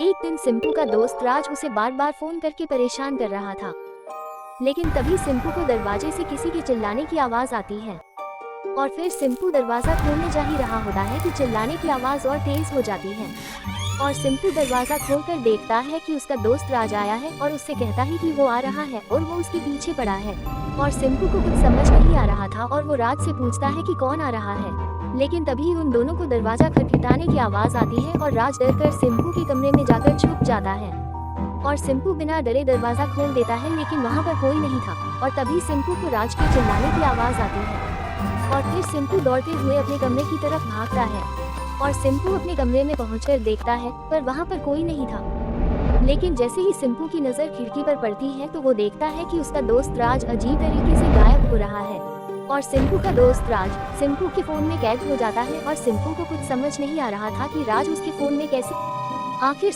एक दिन सिंपू का दोस्त राज उसे बार बार फोन करके परेशान कर रहा था, लेकिन तभी सिंपू को दरवाजे से किसी के चिल्लाने की आवाज आती है और फिर सिंपू दरवाजा खोलने जा ही रहा होता है कि चिल्लाने की आवाज और तेज हो जाती है और सिंपू दरवाजा खोलकर देखता है कि उसका दोस्त राज आया है और उससे कहता है कि वो आ रहा है और वो उसके पीछे पड़ा है। और सिंपू को कुछ समझ नहीं आ रहा था और वो राज से पूछता है कि कौन आ रहा है, लेकिन तभी उन दोनों को दरवाजा खटखटाने की आवाज आती है और राज डरकर सिंपू के कमरे में जाकर छुप जाता है और सिंपू बिना डरे दरवाजा खोल देता है, लेकिन वहाँ पर कोई नहीं था। और तभी सिंपू को राज के चिल्लाने की आवाज आती है और फिर सिंपू दौड़ते हुए अपने कमरे की तरफ भागता है और सिंपू अपने कमरे में पहुंचकर देखता है पर वहाँ पर कोई नहीं था। लेकिन जैसे ही सिंपू की नजर खिड़की पर पड़ती है तो वो देखता है कि उसका दोस्त राज अजीब तरीके से गायब हो रहा है और सिंपू का दोस्त राज सिंपू के फोन में कैद हो जाता है और सिंपू को कुछ समझ नहीं आ रहा था कि राज उसके फोन में कैसे आखिर